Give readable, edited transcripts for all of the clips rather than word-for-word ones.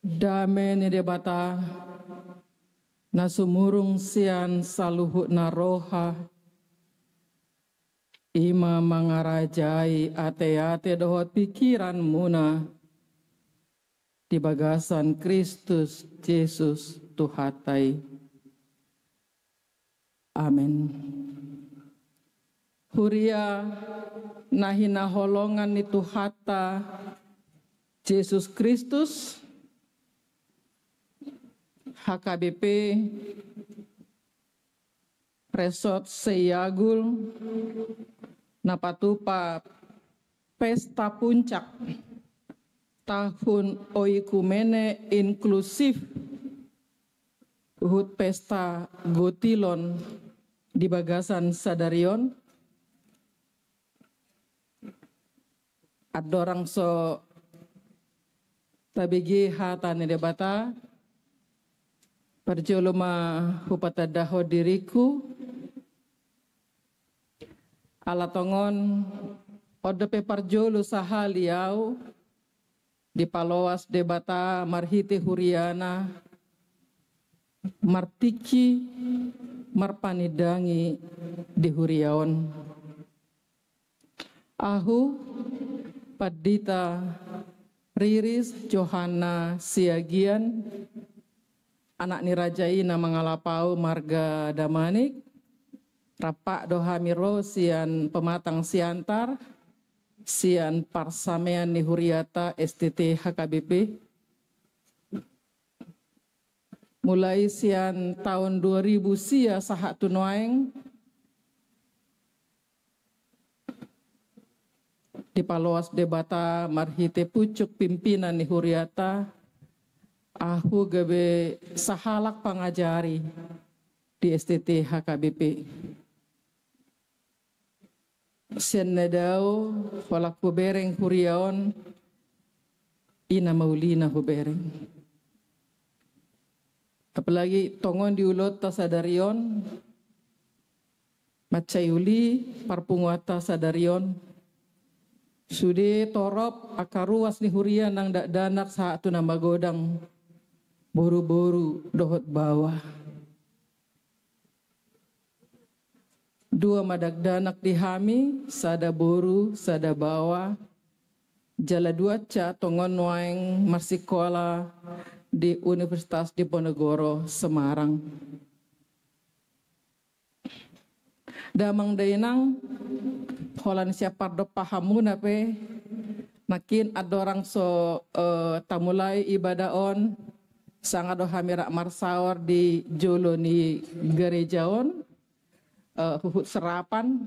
Dame ni debata na sumurung sian saluhut na roha ima mangarajai ate-ate dohot pikiran muna di bagasan Kristus Yesus Tuhatai. Amin. Huria nahina holongan ni Tuhata Yesus Kristus HKBP Resort Seyagul napatupa pesta puncak tahun oikumene inklusif Hut pesta Gotilon di Bagasan Sadarion. Adorang so tabigi hatane debata perjoloma hupata daho diriku alatongon odepe parjolo sahaliau di paloas debata marhite huriana martiki marpanidangi di huriaon ahu padita Riris Johanna Siagian anak nirajaina mangalapau marga Damanik rapak dohamiro sian pematang siantar sian parsamean ni huriata STT HKBP mulai sian tahun 2000 sia sahat tunoeng di paloas debata marhite pucuk pimpinan ni huriata ahu gabe sahalak pangajari di STT HKBP. Senedau walak hubereng huriaon ina maulina hubereng. Apalagi tongon diulot tasadarion macayuli parpunguata sadarion sude torop akaruas ni hurian nang dak danak saat tu nambah godang boru-boru dohot bawah. Dua madak danak dihami sada boru sada bawah. Jala dua ca tongon waeng marsikola di Universitas Diponegoro Semarang. Damang dainang holan siapar do pahamun ape makin adorang so tamulai ibadaon sanga do hamira marsawar di jolo ni gerejaon huhut serapan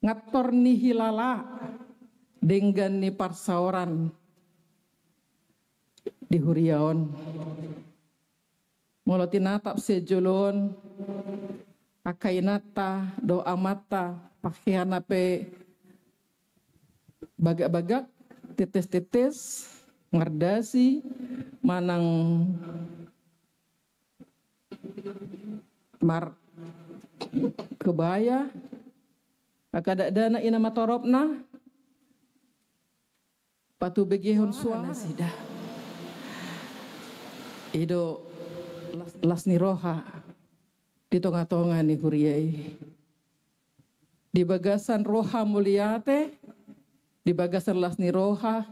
ngator ni hilala dengan ni parsaoran di huriaon molotinatap sejolon akainata doa mata pakaian ape bagak-bagak tetes-tetes ngardasi manang mar kebaya akada dana ina matoropna patu begehon suara sida ido lasni roha di tonga-tonga ni huriai di bagasan roha muliate di bagasan lasni roha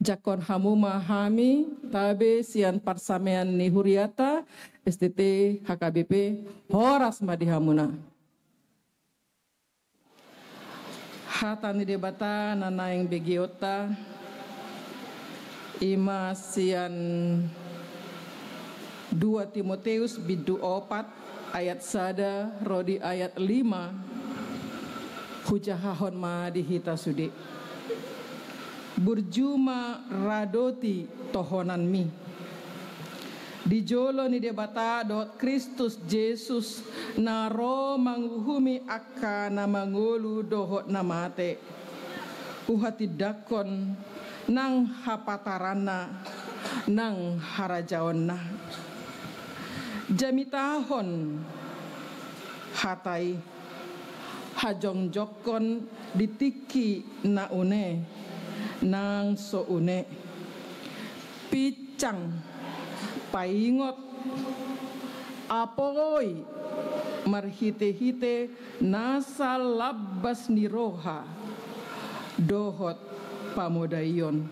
jakon hamu mahami tabe sian parsamean ni huriata STT HKBP horas madihamuna hatani debata nanaing begiota ima sian 2 Timoteus bidu 4 ayat sada rodi ayat 5 hujahahon ma dihita sudi burjuma radoti tohonan mi dijolo ni debata dot Kristus Yesus naro manguhumi akana mangolu dohot namate uhati dakon nang hapatarana nang harajaonna jamitahon hatai hajong jokon ditiki na une nang so une picang, paingot, apoi, marhite-hite, nasa labas ni roha, dohot pamodayon.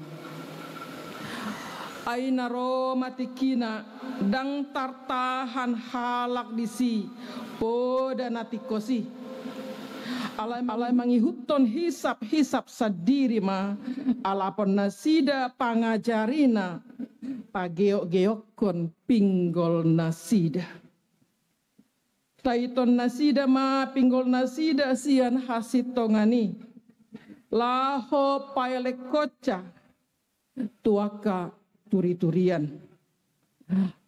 Ay naro matikina, dang tartahan halak disi, poda natikosi. Alay mangihuton hisap-hisap sadiri ma, alapon nasida pangajarina, pageok-geokon pinggol nasida. Taiton nasida ma pinggol nasida sian hasitongani, laho payalekoca, tuaka turi-turian,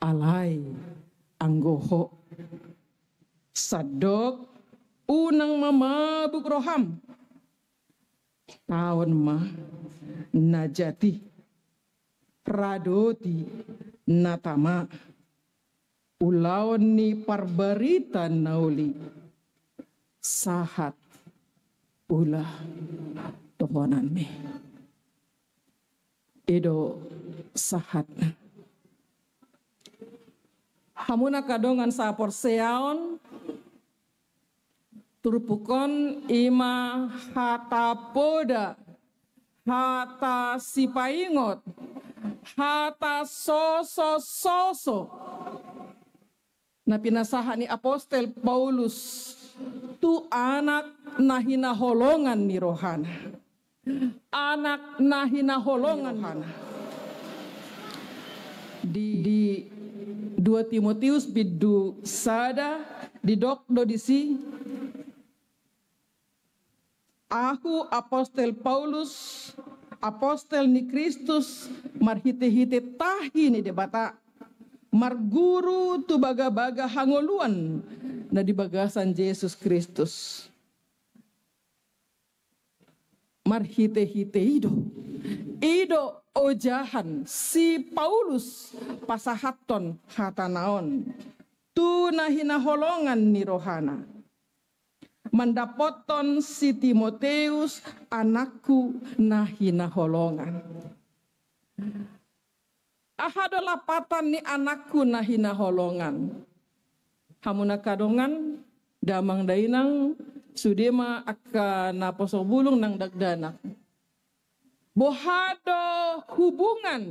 alay anggoho, sadok unang mamabuk roham, tahun mah najati, pradoti natama, ulawan ni parbarita nauli, sahat ulah tohonan me. Edo sahat. Hamuna kadongan sapor seaon, turpukon ima hata poda, hata sipaingot, hata soso. Na pinasahan ni Apostel Paulus, tu anak na hinaholongan ni rohana. Anak na hinaholongan rohana. Di 2 Timotius bidu sada di dokdo disi, aku Apostel Paulus, apostel ni Kristus, marhite-hite tahi ni debata, marguru tu baga-baga hangoluan na di bagasan Yesus Kristus. Marhite-hite ido ojahan si Paulus pasahaton hatanaon, tu na hinaholongan ni rohana. Mandapoton si Timoteus anakku na hinaholongan. Ahado lapatan ni anakku na hinaholongan. Hamuna kadongan damang dainang sudema akka naposobulong ng dagdanak. Bohado hubungan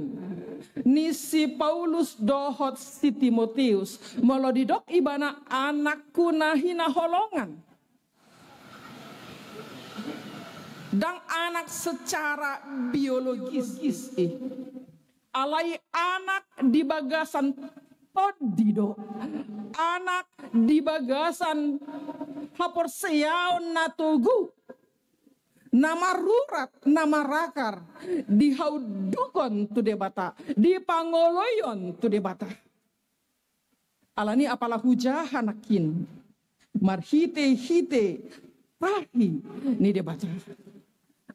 ni si Paulus dohot si Timoteus, molodidok ibana anakku na hinaholongan. Dang anak secara biologis alay anak di bagasan todido, anak di bagasan haporseyaon na tugu, nama rurat, nama rakar, dihaudukon tu debata, dipangoloyon tu debata. Alani apalah hujahan akin, marhite-hite, tahi ni debata.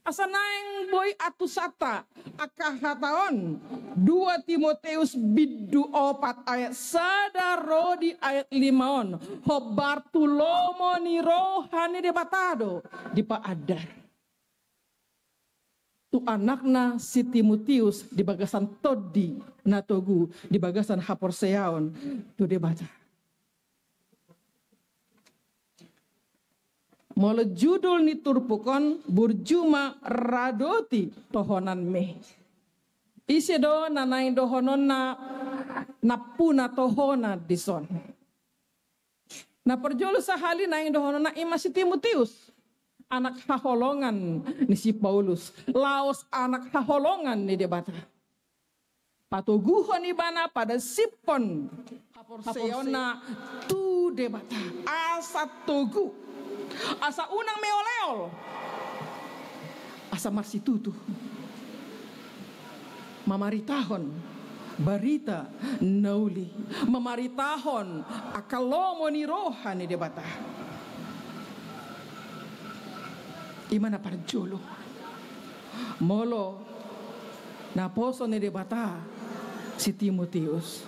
Asanaing boy atusata akahataon 2 Timoteus bidu 4 ayat sadaro di ayat 5 hobartulomo ni rohani debatado di paadar. Tu anakna si Timoteus di bagasan todi natogu di bagasan haporseaon tu debata. Molo judul ni turpukon burjuma radoti tohonan me. Isi do nanay dohonon na napuna tohona dison. Na perjolo sahali na dohonon na ima si Timoteus. Anak haholongan ni si Paulus. Laos anak haholongan ni debata. Patuguhon ibana pada sipon. Haporseona tu debata. Asa tugu. Asa unang meoleol, asa marsitutu, mamaritahon, barita nauli, mamaritahon, akalomo ni rohani debata. Imana parjolo, molo naposo ni debata si Timoteus.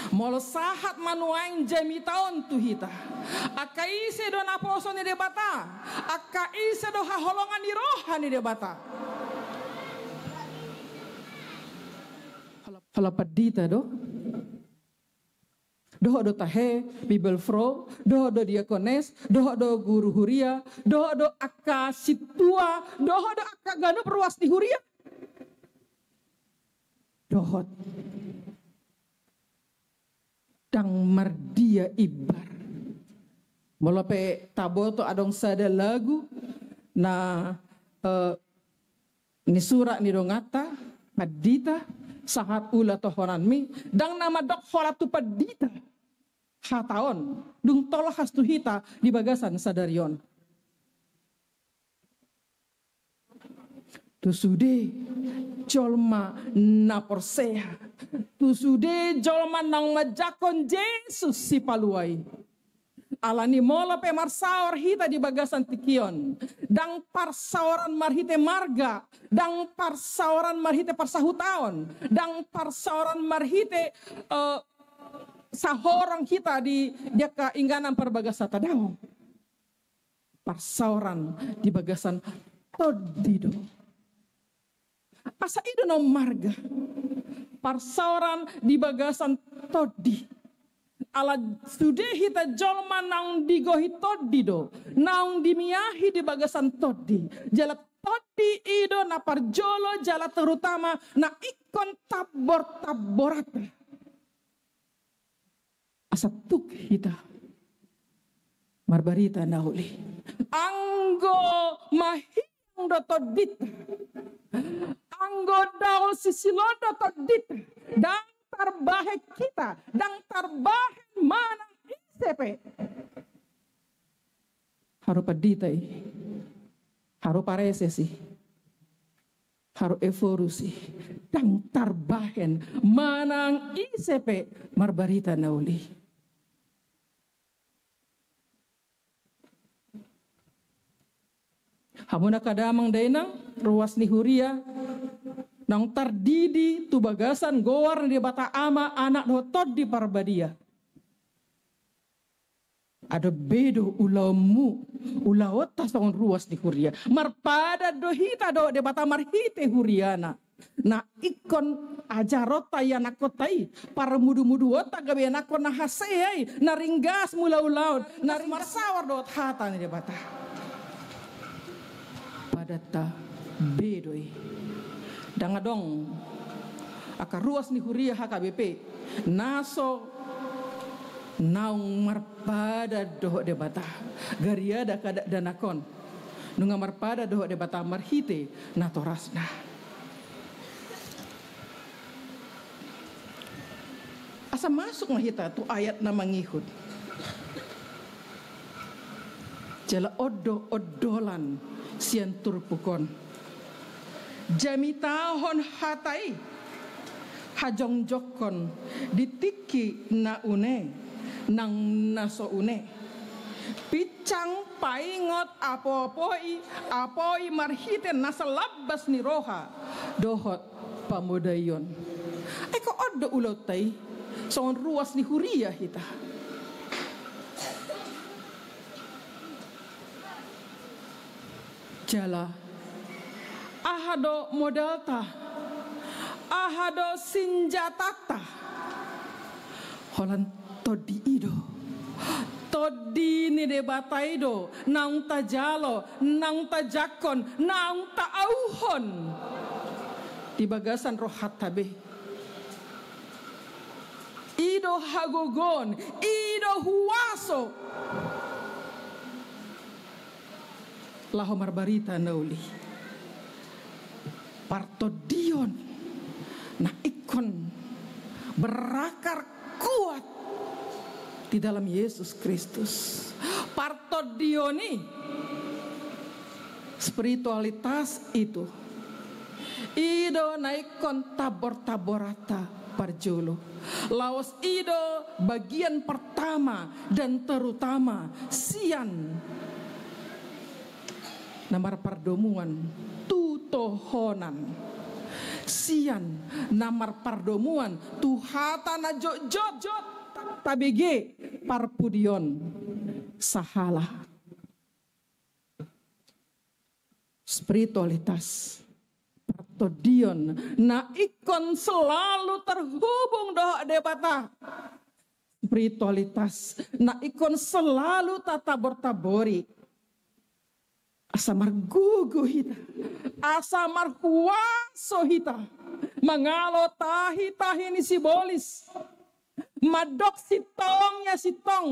Molo sahat manuain jamitaon tuhita. Akka ise do naposo ni debata. Akka ise do haholongan ni roha ni debata. Hala padita do. Doho do tahe, Bibel Fro, doho do diakones, doho do guru huria, doho do aka situa, doho do aka gano perwas di huria. Dohot. Dang mardia ibar. Molope taboto adong sada lagu na ni surat ni dongata, padita, sahat ula tohonan mi, dang nama dok hola tu padita. Hataon, dung tolak hastu hita di bagasan sadarion. Tu sude jolma na porseha. Tu sude jolma nang majakon Yesus si paluai. Alani mola pe marsaor hita di bagasan tikion. Dang parsaoran marhite marga. Dang parsaoran marhite parsahutaon. Dang parsaoran marhite sahorang kita di dia keingganan perbagasa tadang. Parsauran di bagasan todido. Asa ido no marga. Parsauran di bagasan todi. Ala sude hita jolma nang digohi todido. Nang dimiahi di bagasan todi. Jala todi ido na parjolo jala terutama na ikon tabor-taborata. Asatuk hita marbarita nauli anggo mahing do todita anggo daul sisilodo todita dang tarbahe kita dang tarbahe manang isepe haru padita haru paresesi haru evolusi dang tarbahen manang isepe marbarita nauli. Hamuna kadamang dainang ruas ni huria nang tardidi tu bagasan gowar di bata ama anak hotod di parbadia. Ada bedo ulamu ulawat tasong ruas ni huria marpada dohita do de bata marhite huriana na ikon ajarota ya nakotai para mudu-mudu ota gabe nakon na hasei na ringgas mula-ulaud na marsawar do hata ni de bata. Padata bedoi dangadong akaruas ni huria HKBP naso naung marpada doho de bata gariada kada danakon nunga marpada doho de bata marhite natorasna asa masuk mahita tu ayat na mangihud jala odolan sian turpukon jami tahon hatai hajong jokon ditiki na une nang naso une picang paingot apoi marhite nasa labbas ni roha dohot pamudayon eko odo ulot tai son ruas ni huria hita jala ahado modalta ahado sinjatata holan todi ido todi ni de bataido nang tajalo nang tajakon nang taauhon di bagasan rohat tabe ido hagogon ido huaso laho marbarita nauli partodion na ikon berakar kuat di dalam Yesus Kristus. Partodioni spiritualitas itu ido naikon tabor-taborata parjolo laos ido bagian pertama dan terutama sian namar pardomuan tutohonan sian namar pardomuan tuhata na jot tabege parpudion sahala spiritualitas todion na ikon selalu terhubung doa debata spiritualitas na ikon selalu tatabor-tabori asamar gugu hita asamar huwaso hita mangalo tahi ni sibolis madok sitong ya sitong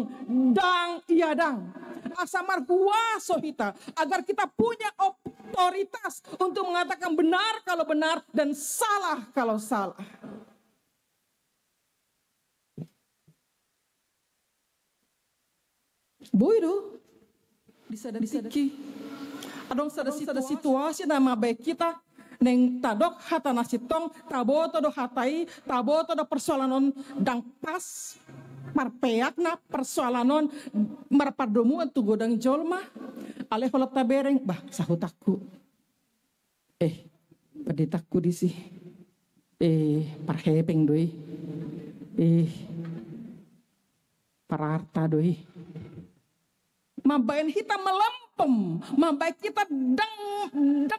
dang iadang asamar huwaso hita agar kita punya otoritas untuk mengatakan benar kalau benar dan salah kalau salah. Boido bisa adong sada situasi nama baik kita neng tadok hata nasitong taboto do hatai taboto do persoalanon dang pas marpeak na persoalanon marpadomu tu godang jolma ale holot tabereng bah sahutakku paditaku disi parhepeng doi pararta doi mabain kita melempem mabaik kita dang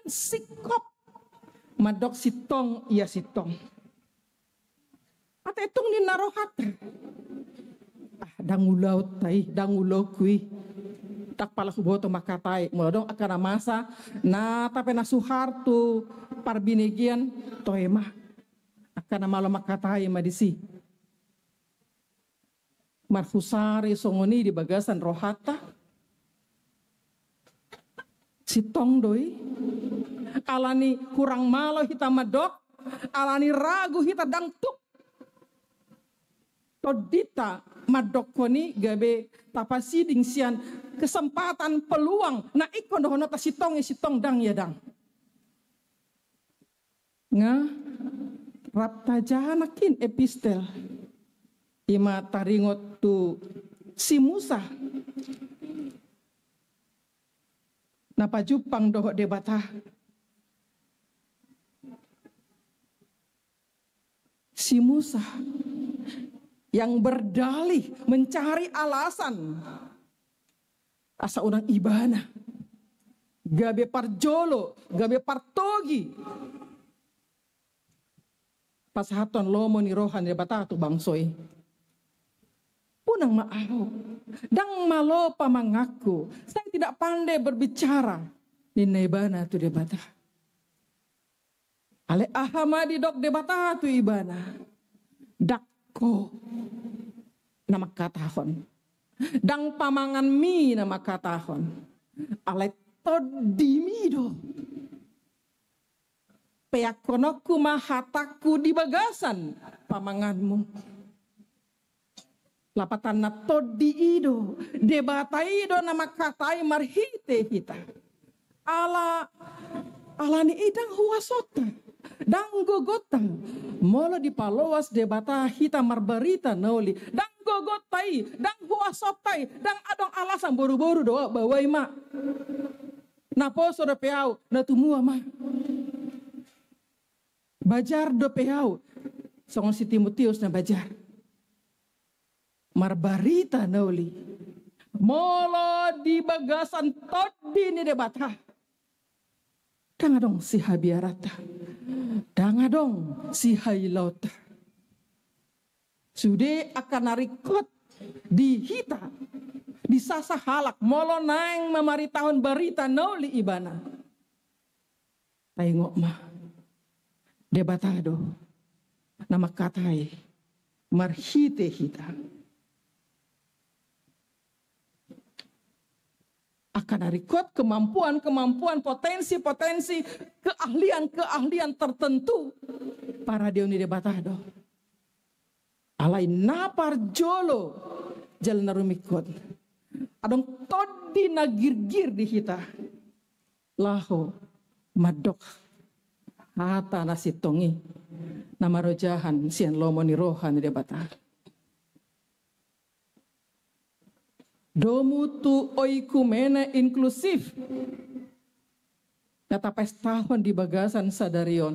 sikop madok sitong iya sitong ate tung ni narohat dangulau tai dangulau kui tak pala kuboto makatai mulodong akana masa na tapi na suhartu parbinigian toema akana malo makatai madisi marfusari songoni di bagasan rohata sitong doi alani kurang malo hita madok alani ragu hita dang tuk todita madok koni gabe tapasiding sian kesempatan peluang na ikon dohono ta sitong dang ya dang nga rapta jahanakin epistel ima taringot tu si Musa napajupang doho debata si Musa yang berdalih mencari alasan asa unang ibana gabe parjolo gabe partogi pasahaton lomo ni rohan debata tu bangsoy punang maaw dang malo pamangaku saya tidak pandai berbicara ni nebana tu debata ale ahamadi dok debata tu ibana dakko nama katahon dang pamangan mi nama katahon ale todimido peakonoku mahataku di bagasan pamanganmu lapatan na todi ido debatai ido nama katai marhite hita ala ni idang huwasota dang gogotang molo di paloas debata hita marbarita nauli dang gogotai dang huwasotai dang adong alasan boru-boru doa bawai ma napo soda peau na tumua ma bajar do peau songon si Timotius na bajar marbarita nauli molo di bagasan todi ni debata dangadong si habiarata dangadong si hailauta sude akan narikot di hita di sasa halak molo nang memari tahun barita nauli ibana tengok mah debatado nama katai marhite hita akan narikot kemampuan potensi keahlian tertentu para deuni debatado alai napar jolo jalan narumikot adong todi nagirgir di hita laho madok hata nasitongi nama rojahan sian lomo ni rohan di debata domutu oikumene inklusif kata pestahon di bagasan sadarion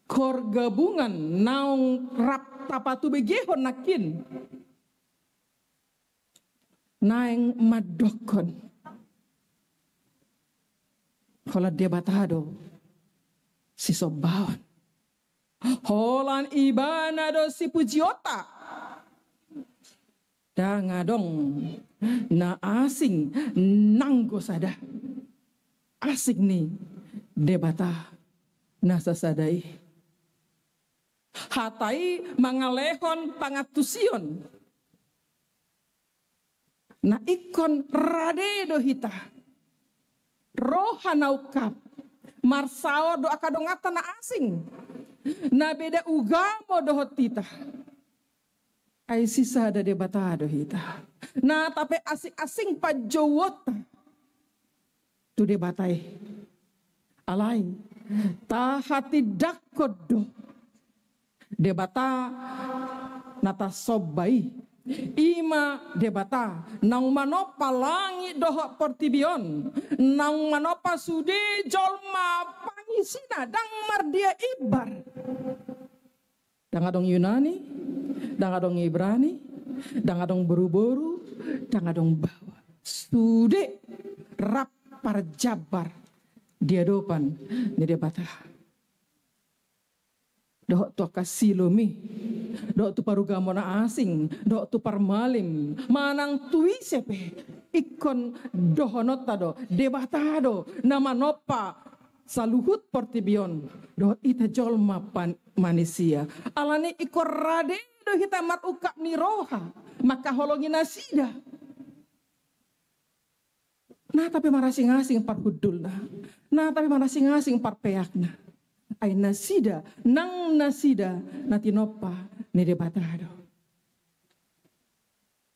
kor gabungan naung rap tapatu begehon nakin naeng madokon Kalau debatado si sobawan. Holan ibana do si pujiota. Dangadong na asing nanggo sada. Asik nih debata nasa sadai. Hatai mangalehon pangatusion. Na ikon radedo hita. Rohanaukap. Marsao do akadongata na asing. Na beda ugamo dohot tita. Ay sisa da debatado hita. Na tapi asing-asing pa jowota. Tu debatay. Alay. Tahati dakod do. Debata nata sobay. Ima debata nang manopa langit dohok portibion nang manopa sude jolma pangisina dang mardia ibar dang adong Yunani dang adong Ibrani dang adong boru-boru dang adong bawa sude rap parjabar dia dopan ni debata dohok to kasilomi dok tu parugamo na asing, dok tu parmalim, manang tui sepe, ikon dohonotado, debatado, namanopa, saluhut portibion, do ita jolma manusia. Alani ikor rade do hita marukap ni roha, maka holongi nasida. Nah tapi marasing-asing par hudul nah tapi marasing-asing par peak ay nasida, nang nasida, natinopa, ni debatado.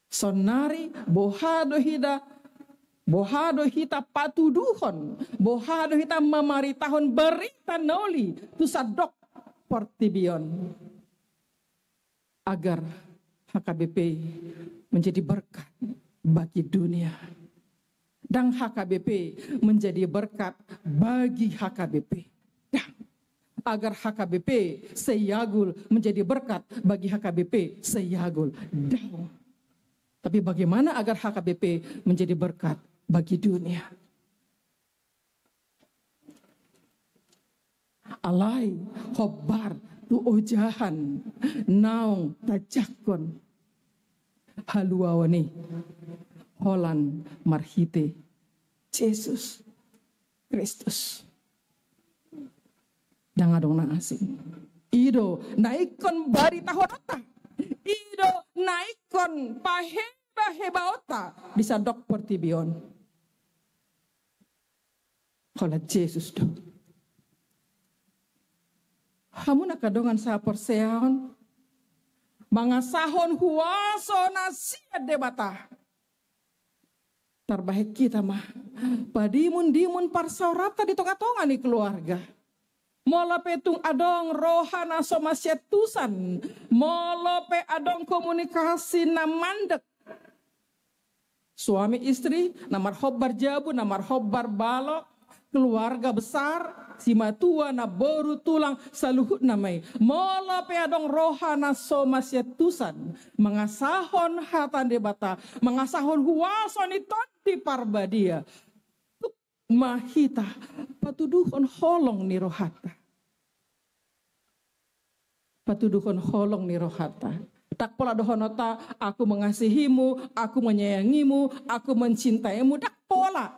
Sonari, bohado hita patuduhon, bohado hita mamaritahon berita noli, tu sadok portibion. Agar HKBP menjadi berkat bagi dunia. Dan HKBP menjadi berkat bagi HKBP. Agar HKBP seyagul menjadi berkat bagi HKBP seyagul. Tapi bagaimana agar HKBP menjadi berkat bagi dunia? Alai hobar tu ojahan naung tajakon haluawani holan marhite Yesus Kristus. Dang adong na asing. Ido naikon bari tahonota. Ido naikon paheba-hebaota di sadok portibion. Kalau Yesus do. Hamu nakadongan sa porseahon. Mangasahon huwaso nasia debata. Terbaik kita mah. Padimun-dimun parsaurata di tonga-tonga nih keluarga. Mola petung adong rohana somasyetusan. Mola pe adong komunikasi na mandek. Suami istri namar hobbar jabu, namar hobbar balok. Keluarga besar, si matua na boru tulang saluhut namai. Mola pe adong rohana somasyetusan. Mengasahon hatan debata. Mengasahon huwason itoti parbadia. Mahita patuduhon holong ni rohata. Patuduhon holong ni rohata. Tak pola dohonota aku mengasihimu, aku menyayangimu, aku mencintaimu. Tak pola.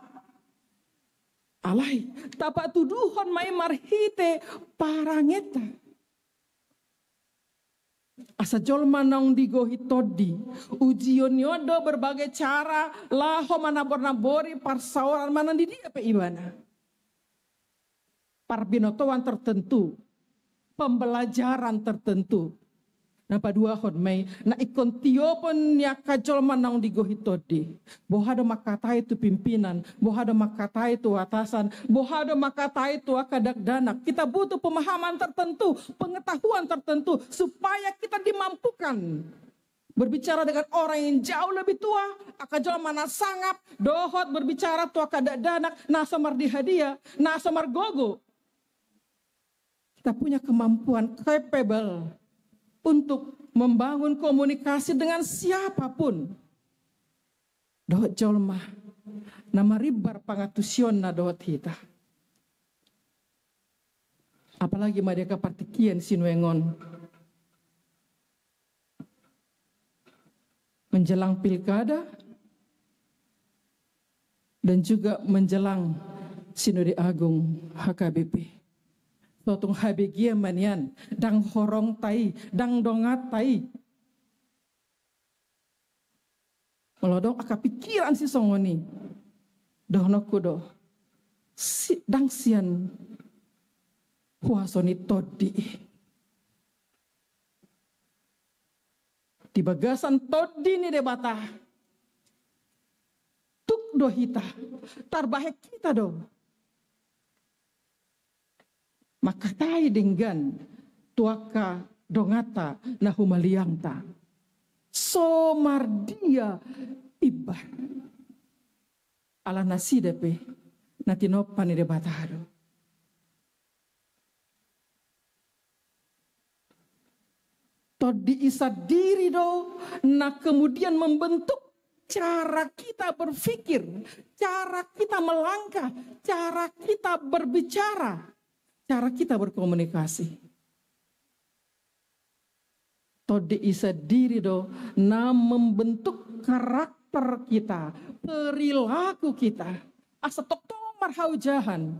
Alai, tapak tuduhon mai marhite parangeta. Asa jolma nang digohi todi. Ujion nyodo berbagai cara. Laho manabor-nabori parsauran mana di dia pe ibana. Parbinotoan tertentu. Pembelajaran tertentu. Na paduahon may na ikon tiopon niya kajolma nang digohi todi. Bohado makatai tu pimpinan. Bohado makatai tu atasan. Bohado makatai tu akadakdanak. Kita butuh pemahaman tertentu. Pengetahuan tertentu. Supaya kita dimampukan. Berbicara dengan orang yang jauh lebih tua. Akajolma na sangap. Dohot berbicara tu akadakdanak. Nasamar dihadia. Nasamar gogo. Kita punya kemampuan capable. Untuk membangun komunikasi dengan siapapun. Dohot jolma. Nama ribar pangatusion na dohot hita. Apalagi mereka partikian sinuengon. Menjelang pilkada dan juga menjelang Sinode Agung HKBP. Totung habegia manian, dang horong tai, dang dongat tai. Melodong aka pikiran si songoni. Dono kudo. Si dang sian huasoni todi. Di bagasan todi ni debata. Tuk do hita. Tarbahek kita do. Maka tai dengan tuaka dongata na humaliangta. Somardia ibar. Ala nasidepe na tinopan ni debatado. Todi isa diri do na kemudian membentuk cara kita berpikir, cara kita melangkah, cara kita berbicara, cara kita berkomunikasi. Todi isa diri do na membentuk karakter kita, perilaku kita. Asa tok tomar haujahan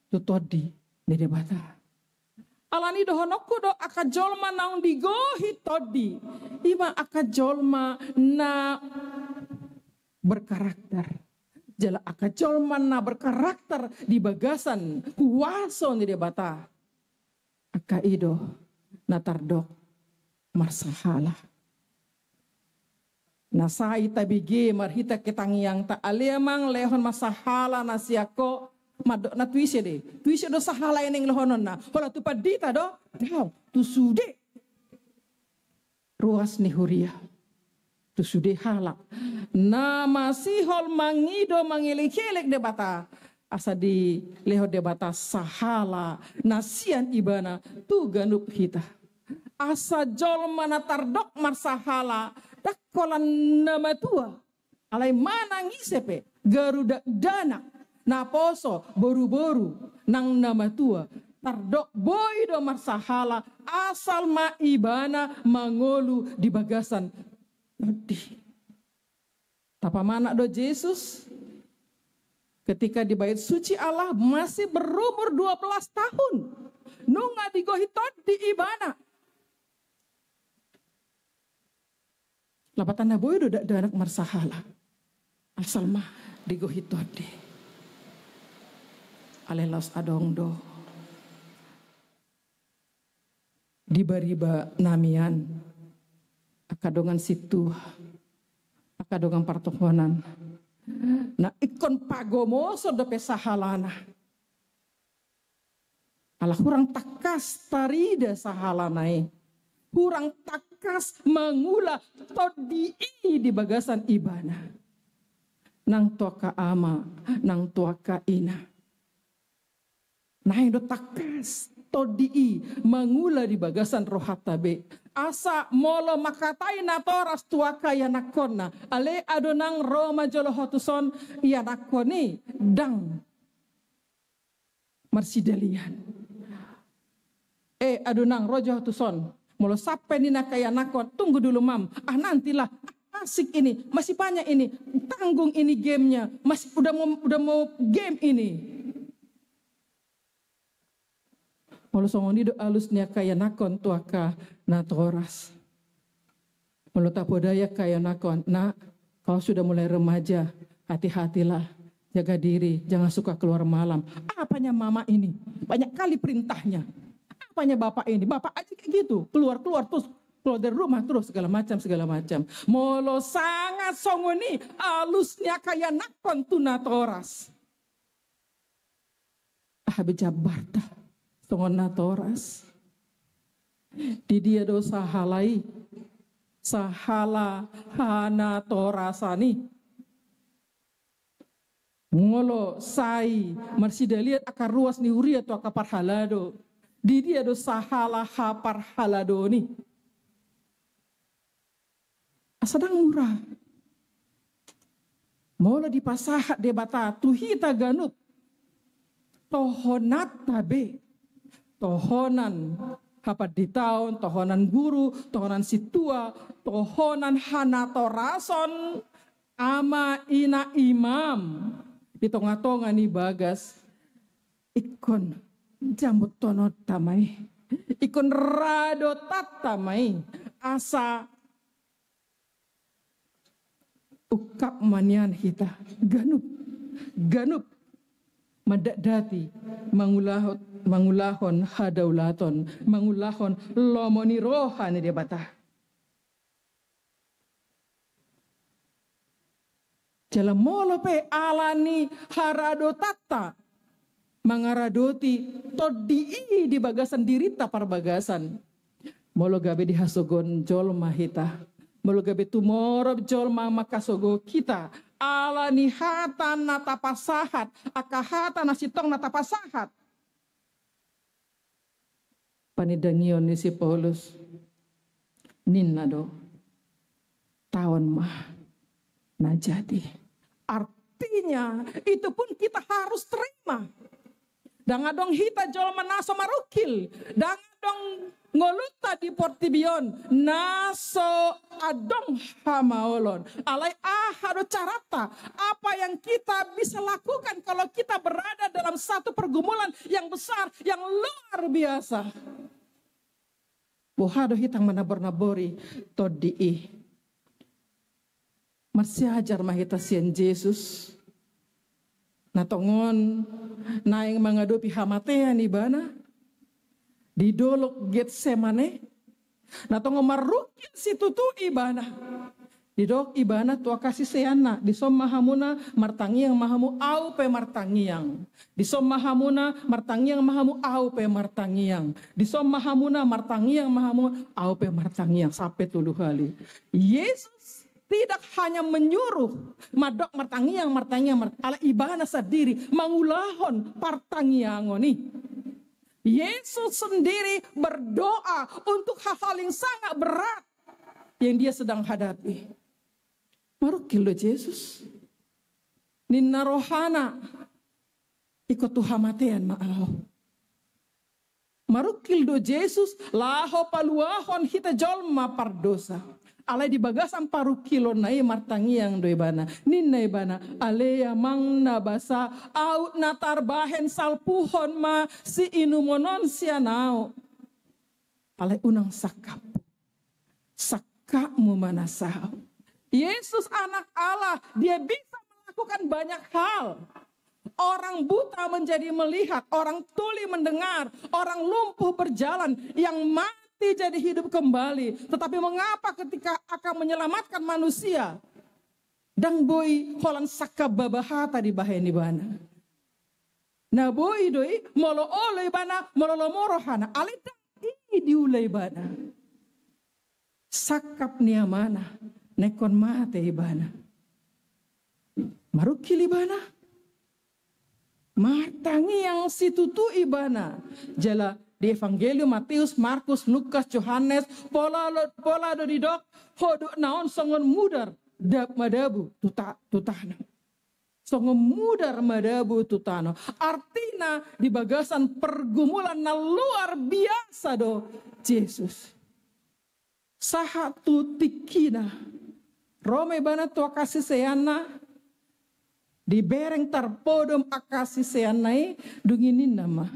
tu todi ni debata. Alani dohonokku do aka jolma naung digohi todi. Ima aka jolma na berkarakter. Jala aka jolma na berkarakter di bagasan kuaso ni debata. Aka ido na tardok marsahala. Nasai tabige marhita ketangiang ta aliamang lehon masahala nasiako. Madok na tuisya do sahala yang lehonon na. Hola tu padita do, daw tu sude. Ruas ni huria, tu sude halak. Na masihol mangido mangilik-ilik debata. Asa di leho debata sahala nasian ibana tu ganup hita. Asa jol mana tardok marsahala dakolan nama tua. Alai mana ngisepe garuda danak. Na poso boru-boru nang nama tua tardok boy do marsahala asal ma ibana mangolu di bagasan tadi. Tapa mana do Yesus ketika di bait suci Allah masih berumur 12 tahun nunga digohi todi ibana. Lapatan na boy do da anak marsahala asal ma digohi todi. Alelos adongdo diba-riba namian akadongan situ akadongan partohonan na ikon pagomoso do pesahalana ala kurang takas tarida sahalanai kurang takas mangula todi di bagasan ibana nang tuaka ama nang tuaka ina. Nah yang do takas todi mangula di bagasan rohatabe asa molo makatai na toras tuaka ya nakona ale adonang Roma jolo hotuson ya nakoni dang marsidelian adonang rojo hotuson molo sape ni nakaya nakon tunggu dulu mam nantilah asik ini masih banyak ini tanggung ini gamenya masih udah mau game ini. Molo songoni do alusnya kaya nakon tuaka na toras. Molo tapodaya kaya nakon. Nak, kau sudah mulai remaja. Hati-hatilah. Jaga diri. Jangan suka keluar malam. Apanya mama ini? Banyak kali perintahnya. Apanya bapak ini? Bapak aja kayak gitu. Keluar-keluar terus. Keluar dari rumah terus segala macam. Molo sangat songoni alusnya kaya nakon tu na toras. Bejabarta. Songon na toras. Di dia do sahalai. Sahala hana torasani. Ngolo sai marsidaliat akar ruas ni huria to akapar halado. Di dia do sahala hapar halado ni. Asadang murah. Molo di pasahat debata tuhita ganut. Tohonat tabe. tohonan hapat di tahun, tohonan guru, tohonan situa, tohonan hanato rason, ama ina imam. Di tonga-tonga ni bagas, ikon jambut tono tamai, ikon rado tatamai, asa ukap manian kita, ganup, madadati, mangulahon hadaulaton, mangulahon lomoni rohani dia batah. Jala molo pe alani harado tata, mangaradoti todi di bagasan dirita parbagasan. Molo gabe di hasogon jol mahita, molo gabe tumorob jol makasogo kita. Alani hatan nata pasahat, akahatan nasitong nata pasahat. Panidangion ni si Paulus, ninna do, tawon mah najati. Artinya itu pun kita harus terima. Dangadong hita jol manaso marukil, dangadong ngoluta di portibion, naso adong hamaolon. Alai ahado carata, apa yang kita bisa lakukan kalau kita berada dalam satu pergumulan yang besar, yang luar biasa. Bohado hitang manabor-nabori todi'i. Masih ajar mahita sian Yesus. Natongon naing mengadopi hamatean ibana. Di dolok Getsemane. Natongon marukil situ tu ibana. Di dok ibana tua kasih seana. Di som mahamuna martangiang mahamu au pe martangiang. Di som mahamuna martangiang mahamu au pe martangiang. Di som mahamuna martangiang mahamu au pe martangiang. Sampai 7 kali. Yesus tidak hanya menyuruh madok martangiang ala ibana sendiri mangulahon partangiyangoni. Yesus sendiri berdoa untuk hal-hal yang sangat berat yang dia sedang hadapi. Marukil do Yesus. Ninna rohana ikut tuhamatean ma'alaw. Marukil do Yesus laho paluahon hita jolma pardosa. Alai di bagasan paru kilo nai martangiang do ibana. Ninna ibana alea mang nabasa out natar bahen salpuhon ma si inumonon sianao. Alai unang sakap. Sakapmu manasau. Yesus anak Allah, dia bisa melakukan banyak hal. Orang buta menjadi melihat, orang tuli mendengar, orang lumpuh berjalan, yang mati jadi hidup kembali. Tetapi mengapa ketika akan menyelamatkan manusia, dang boy holan sakab babahata di bahen ibana. Na boy doi molo oleh ibana molo lomorohana alita i diulai ibana. Sakap niamana nekon mate ibana. Marukil ibana. Martangi yang situtu ibana. Jala di Evangelium Matius, Markus, Lukas, Yohanes, pola do didok, hodo naon songon mudar dap madabu tutahna. Songon mudar madabu tutano. Artinya di bagasan pergumulan na luar biasa do Yesus. Sahatu tikina. Rome bana tua kasih seyana. Di bereng tarpodom akasi seanai dunginin nama.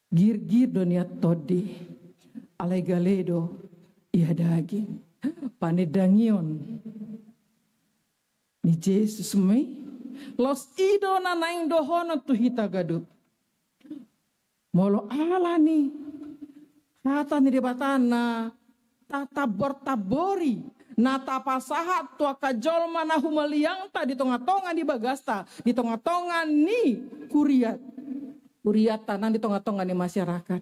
Gir-gir dunia todi. Alai galedo ia daging. Panedangion. Ni Yesus mei. Los ido na naing dohono tu hita gadup. Molo ala ni. Kata ni debatana. Tatabor-tabori. Nata pasahat tua kajol mana humaliang ta di tonga-tonga di bagasta. Di tonga-tonga ni kuriat. Kuriat tanah di tonga-tonga di masyarakat.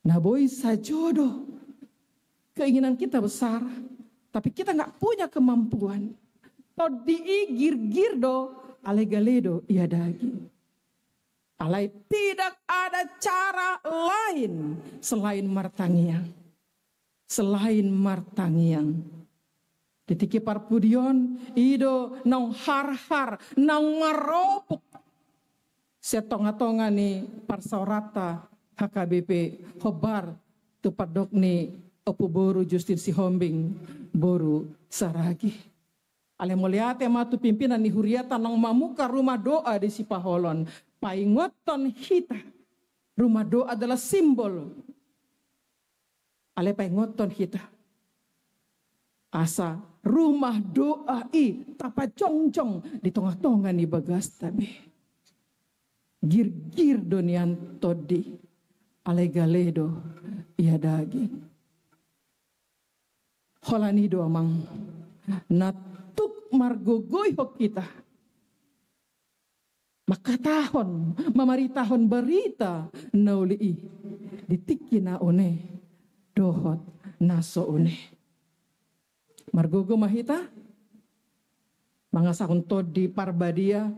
Nah boy sajodoh. Keinginan kita besar. Tapi kita nggak punya kemampuan. Todi gir-gir do. Alegaledo ia daging. Alai tidak ada cara lain selain martangiang. Selain martangiang. Ditiki parpudion ido nang har nang maropuk setonga-tonga ni parsaurata HKBP hobar tu padok ni opu boru justin si hombing boru saragi. Ale moliate matu pimpinan ni huriata nang mamuka rumah doa di Sipaholon. Paingoton hita. Rumah doa adalah simbol. Ale paingoton hita. Asa rumah doa tapa jongjong di tengah-tengah ni bagas tabi. Gir-gir donian todi. Ale galedo ia daging. Holani do amang. Natuk margogoy ho kita. Makatahon, mamaritahon berita nauli ditiki na one dohot naso one. Margogo mahita mga sakon di parbadia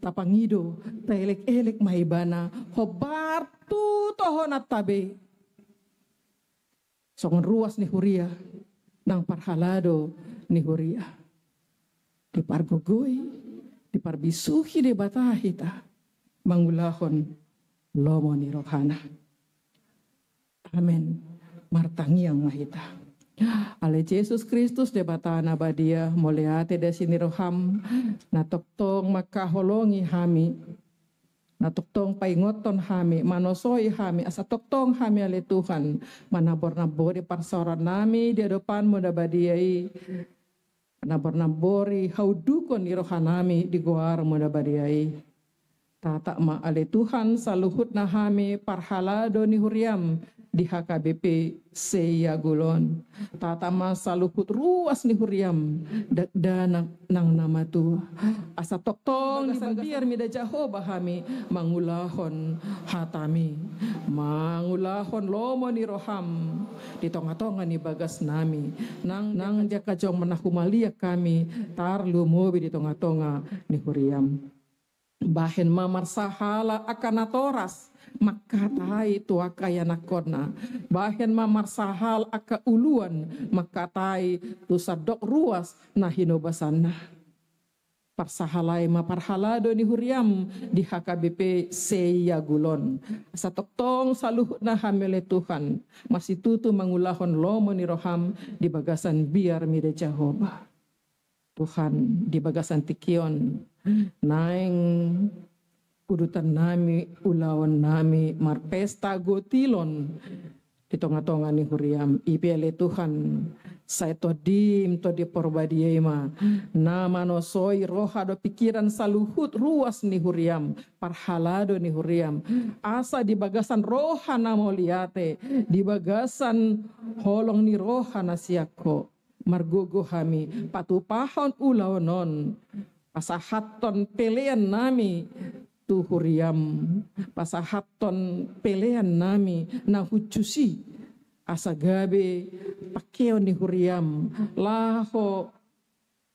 tapangido taelek-elek mahibana hobar tu tohon at tabi. Songon ruas ni Huria nang parhalado ni Huria. Di pargogoy, di parbisuhi di batahita, mangulahon lomo ni rohana. Amen. Martangiang mahita. Ale Jesus Kristus de batana badia moleate de sini roham natoktong makaholongi hami. Natoktong paingoton hami, manosoi hami, asa toktong hami ale Tuhan, manabor-nabori parsoran nami di hadapan mo da badiai. Nabor-nabori haudukon ni rohanami di goar mo da badiai. Tata ma ale Tuhan saluhut na hami parhalado ni huriam di HKBP Seyagulon. Tata ma saluhut ruas ni huriam dagdanak nang nama tu. Asa toktong biar mida Jehovah hami mangulahon hatami. Mangulahon lomo ni roham di tonga-tonga ni bagas nami. Nang dia kajong menakumalia kami tar lumobi di tonga-tonga ni huriam. Bahen mamar sahala akan atoras makatai tua kaya nakona. Bahen mamar sahal aka uluan makatai tu sadok ruas na hinobasana. Parsahalai ma parhalado ni huriam di HKBP Seyagulon. Sa toktong saluhut na hamile Tuhan. Masih tutu mangulahon lomo ni roham di bagasan biar mide Jehovah. Tuhan di bagasan tikion naing udutan nami ulawan nami marpesta gotilon di tonga-tonga ni huriam ipele Tuhan saya todim to di porbadiema nama no soi roha do pikiran saluhut ruas ni huriam parhalado ni huriam asa di bagasan roha namo liate di bagasan holong ni roha nasiako margogo hami patupahon ulawanon pasahaton pelean nami tu huriam pasahaton pelean nami na hucusi asagabe pakeo ni huriam laho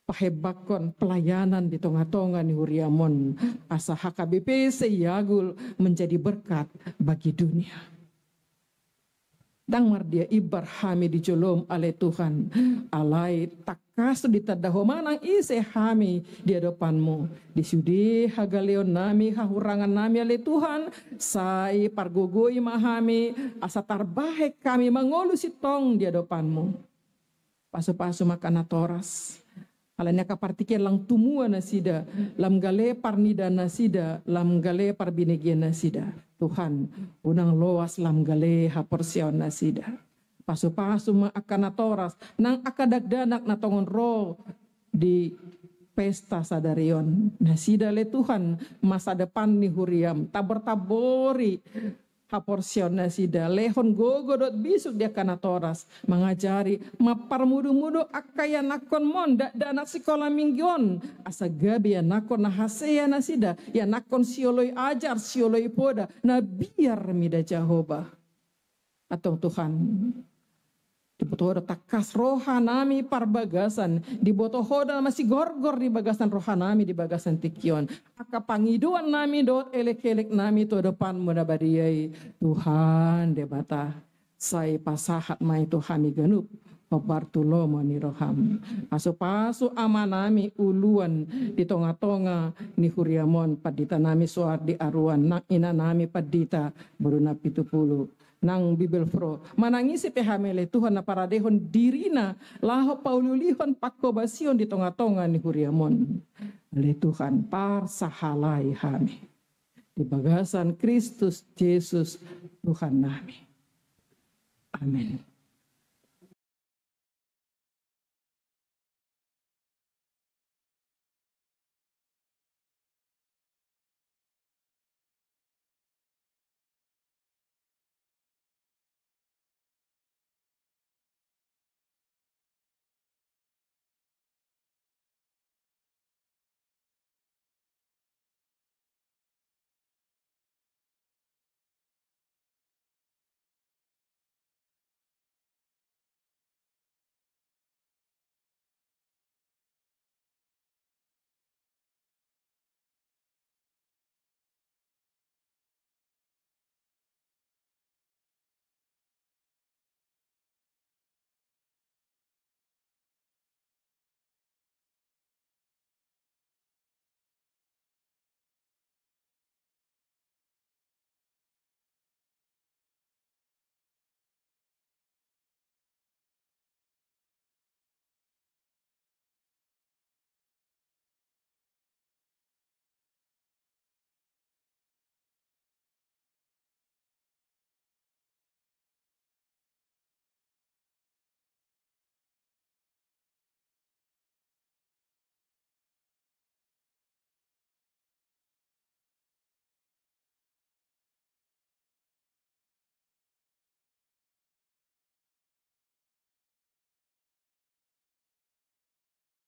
pahebakon pelayanan di tonga-tonga ni huriamon asa HKBP Seyagul menjadi berkat bagi dunia. Dang mardia ibar hami di jolom ale Tuhan alai takas di tadaho manang ise hami di hadapanmu di sudi hagaleon nami hahurangan nami ale Tuhan sai pargogoi mahami asa tarbahek kami mangolusi tong di hadapanmu pasu-pasu makan toras alanya kapartike lang tumua nasida lam gale parnida nasida lam gale parbinegia nasida Tuhan unang loas lam gale haporsion nasida pasu-pasu makan toras nang akadagdanak na tongon ro di pesta sadarion nasida le Tuhan masa depan ni huriam tabor-tabori haporsion nasida lehon gogodot bisuk dia kana toras mengajari mapar mudu-mudu akaya nakon monda danak sekolah minggion asa gabi ya nakon nahaseya nasida ya nakon sioloi ajar sioloi poda na biar mida Jehovah atau Tuhan dibotohoda takas rohanami parbagasan dibotohoda masih gorgor di bagasan rohanami di bagasan tikion aka pangiduan nami dot elek-elek nami to depan muda badiai Tuhan debata sai pasahat mai Tuhan genup Pabartulomo ni roham. Paso-paso amanami uluan di tonga-tonga ni huriamon padita nami suar di aruan nak ina nami padita beruna 70 nang Bibel Fro manangisi pehamele Tuhan na paradehon dirina laho paululihon pakkobasion di tonga-tonga ni huriamon. Ale Tuhan parsahalai hami di bagasan Kristus Yesus Tuhan nami. Amin.